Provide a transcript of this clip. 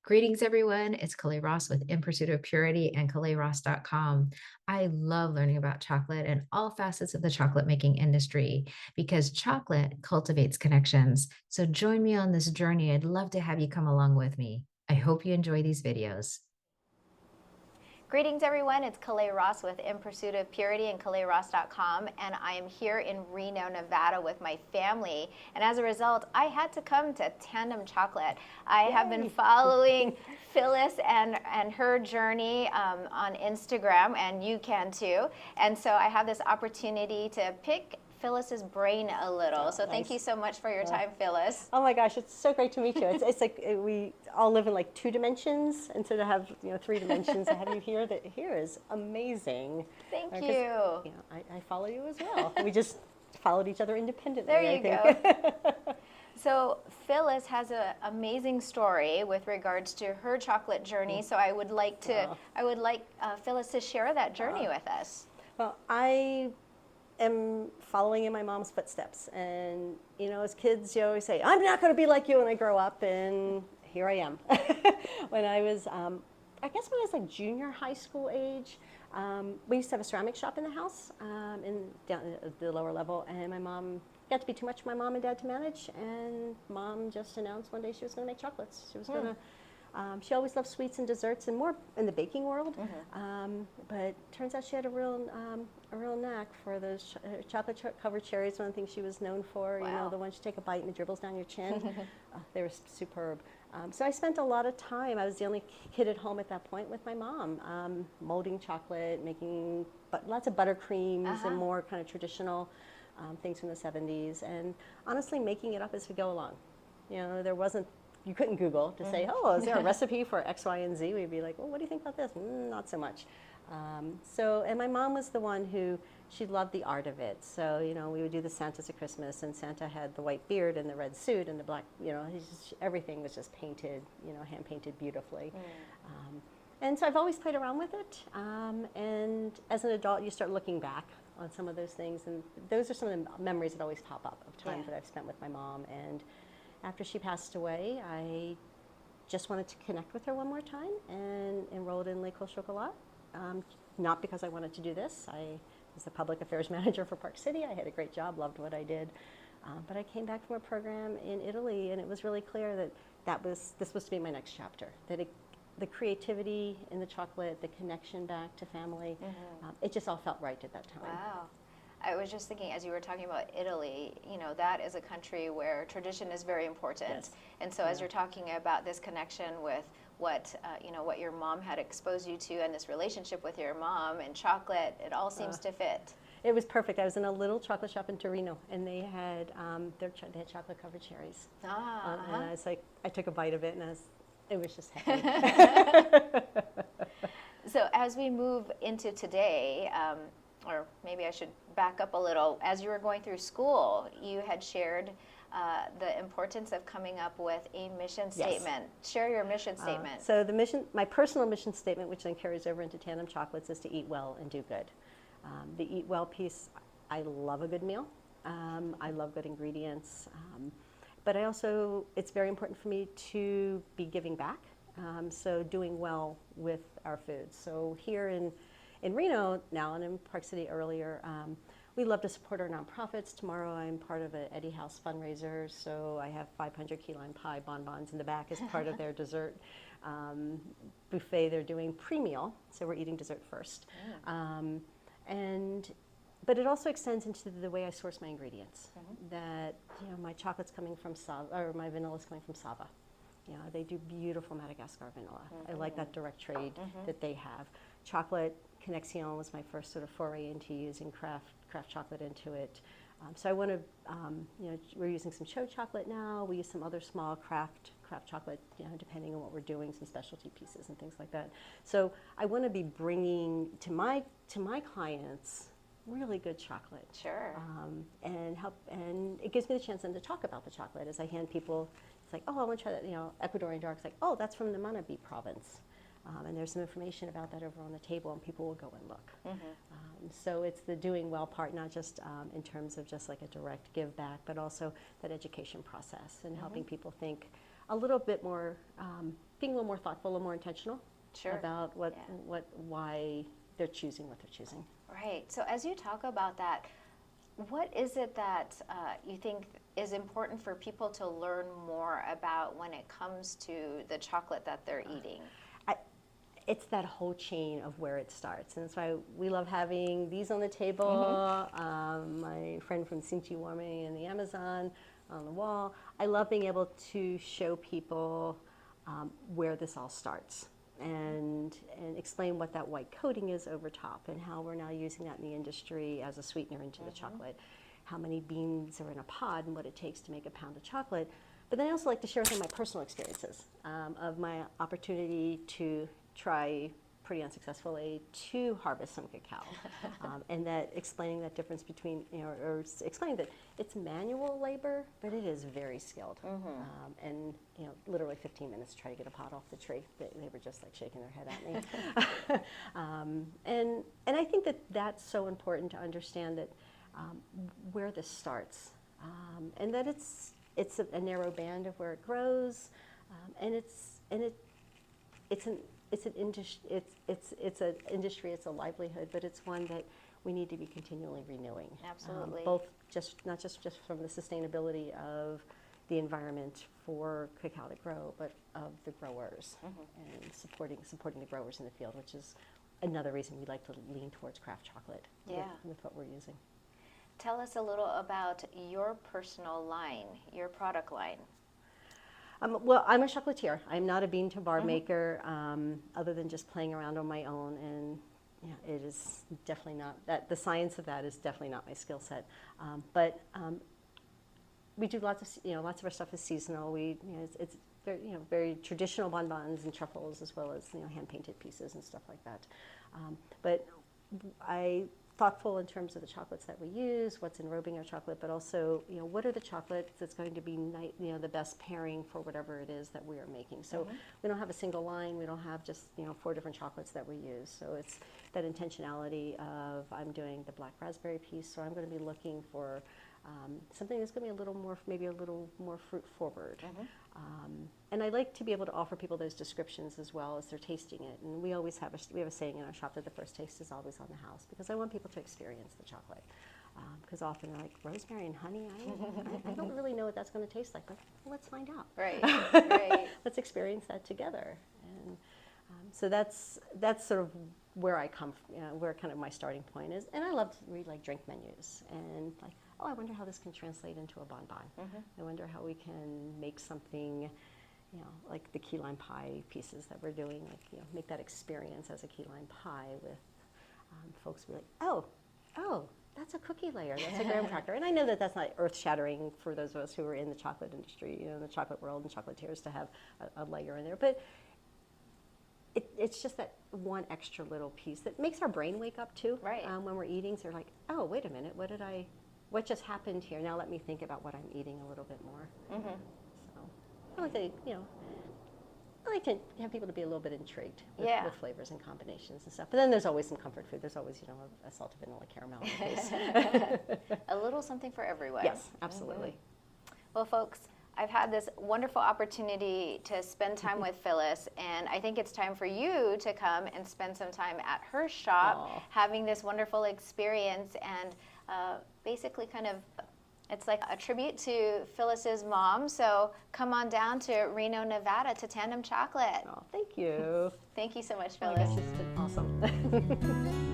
Greetings, everyone. It's Kalei Ross with In Pursuit of Purity and KaleiRoss.com. I love learning about chocolate and all facets of the chocolate making industry because chocolate cultivates connections. So join me on this journey. I'd love to have you come along with me. I hope you enjoy these videos. Greetings, everyone. It's Kalei Ross with In Pursuit of Purity and KaleiRoss.com, and I am here in Reno, Nevada with my family. And as a result, I had to come to Tandem Chocolate. I have been following Phyllis and her journey on Instagram, and you can too. And so I have this opportunity to pick Phyllis's brain a little. So thank you so much for your time, Phyllis. Oh my gosh, it's so great to meet you. It's like we all live in like 2 dimensions instead of have 3 dimensions. I have you here. That here is amazing. Thank you. I follow you as well. We just followed each other independently. There you go. So Phyllis has an amazing story with regards to her chocolate journey. So I would like Phyllis to share that journey with us. Well, I am following in my mom's footsteps, and as kids, you always say, "I'm not going to be like you when I grow up," and here I am. When I was, I guess when I was like junior high school age, we used to have a ceramic shop in the house, down at the lower level, and my mom got to be too much for my mom and dad to manage, and mom just announced one day she was going to make chocolates. She was going to. She always loved sweets and desserts, and more in the baking world. But turns out she had a real knack for those chocolate-covered cherries. One of the things she was known for. Wow. The ones you take a bite and it dribbles down your chin. They were superb. So I spent a lot of time. I was the only kid at home at that point with my mom, molding chocolate, making lots of buttercreams and more kind of traditional things from the 70s, and honestly making it up as we go along. There wasn't. You couldn't Google to say, "Oh, is there a recipe for X, Y, and Z?" We'd be like, "Well, what do you think about this?" Not so much. And my mom was the one who, she loved the art of it. So, we would do the Santas at Christmas, and Santa had the white beard and the red suit and the black, everything was just painted, hand painted beautifully. And so I've always played around with it. And as an adult, you start looking back on some of those things. And those are some of the memories that always pop up of times that I've spent with my mom. And after she passed away, I just wanted to connect with her one more time and enrolled in L'école Chocolat. Not because I wanted to do this. I was the public affairs manager for Park City. I had a great job, loved what I did. But I came back from a program in Italy, and it was really clear that this was to be my next chapter. That the creativity in the chocolate, the connection back to family, it just all felt right at that time. Wow. I was just thinking, as you were talking about Italy, that is a country where tradition is very important. Yes. And so as you're talking about this connection with what your mom had exposed you to and this relationship with your mom and chocolate, it all seems to fit. It was perfect. I was in a little chocolate shop in Reno, and they had chocolate covered cherries. And I was like, I took a bite of it, and it was just heaven. So as we move into today, or maybe I should back up a little. As you were going through school, you had shared the importance of coming up with a mission statement. Share your mission statement. So my personal mission statement, which then carries over into Tandem Chocolates, is to eat well and do good. The eat well piece, I love a good meal. I love good ingredients. But it's very important for me to be giving back. So doing well with our foods. So here in Reno now, and in Park City earlier, we love to support our nonprofits. Tomorrow I'm part of an Eddie House fundraiser, so I have 500 key lime pie bonbons in the back as part of their dessert buffet. They're doing pre-meal, so we're eating dessert first. But it also extends into the way I source my ingredients. That my chocolate's coming from Sava, or my vanilla's coming from Sava. They do beautiful Madagascar vanilla. I like that direct trade that they have. Chocolate Connexion was my first sort of foray into using craft chocolate into it. So I want to, we're using some show chocolate now. We use some other small craft chocolate, depending on what we're doing, some specialty pieces and things like that. So I want to be bringing to my clients really good chocolate. Sure. And it gives me the chance then to talk about the chocolate as I hand people. It's like, oh, I want to try that, Ecuadorian dark. It's like, oh, that's from the Manabí province. And there's some information about that over on the table, and people will go and look. So it's the doing well part, not just in terms of just like a direct give back, but also that education process and helping people think a little bit more being a little more thoughtful, a little more intentional Sure. about why they're choosing what they're choosing. Right. So as you talk about that, what is it that you think is important for people to learn more about when it comes to the chocolate that they're eating? It's that whole chain of where it starts, and that's why we love having these on the table. My friend from Sinchi Warming in the Amazon on the wall. I love being able to show people where this all starts and explain what that white coating is over top and how we're now using that in the industry as a sweetener into the chocolate, how many beans are in a pod and what it takes to make a pound of chocolate. But then I also like to share some of my personal experiences of my opportunity to try pretty unsuccessfully to harvest some cacao, and that explaining that difference between, or explaining that it's manual labor, but it is very skilled, and literally 15 minutes to try to get a pod off the tree. They were just like shaking their head at me, and I think that that's so important to understand that where this starts, and that it's a narrow band of where it grows, and it's an industry, it's a livelihood, but it's one that we need to be continually renewing. Absolutely. Both not just from the sustainability of the environment for cacao to grow, but of the growers and supporting the growers in the field, which is another reason we like to lean towards craft chocolate with what we're using. Tell us a little about your personal line, your product line. Well, I'm a chocolatier. I'm not a bean to bar maker, other than just playing around on my own, and it is definitely not that. The science of that is definitely not my skill set. But we do lots of our stuff is seasonal. It's very, very traditional bonbons and truffles, as well as hand painted pieces and stuff like that. But I thoughtful in terms of the chocolates that we use, what's enrobing our chocolate, but also, what are the chocolates that's going to be, the best pairing for whatever it is that we are making. So we don't have a single line. We don't have just, 4 different chocolates that we use. So it's that intentionality of I'm doing the black raspberry piece, so I'm going to be looking for something that's going to be maybe a little more fruit forward. And I like to be able to offer people those descriptions as well as they're tasting it. And we always have a saying in our shop that the first taste is always on the house, because I want people to experience the chocolate. Because often they're like, rosemary and honey, I don't really know what that's going to taste like, but let's find out. Right, right. Let's experience that together. And so that's sort of where I come from, where kind of my starting point is. And I love to read drink menus and I wonder how this can translate into a bonbon. I wonder how we can make something, like the key lime pie pieces that we're doing, make that experience as a key lime pie with folks be like, oh, that's a cookie layer, that's a graham cracker. And I know that that's not earth-shattering for those of us who are in the chocolate industry, in the chocolate world and chocolatiers to have a layer in there. But it's just that one extra little piece that makes our brain wake up too. Right. When we're eating, so they're like, oh, wait a minute, what just happened here? Now let me think about what I'm eating a little bit more. So I like to have people to be a little bit intrigued with flavors and combinations and stuff. But then there's always some comfort food. There's always, a salted vanilla caramel in case. A little something for everyone. Yes, absolutely. Well, folks, I've had this wonderful opportunity to spend time with Phyllis, and I think it's time for you to come and spend some time at her shop, having this wonderful experience, and basically it's like a tribute to Phyllis's mom. So come on down to Reno, Nevada to Tandem Chocolate. Oh, thank you. Thank you so much, Oh, Phyllis. it's been awesome.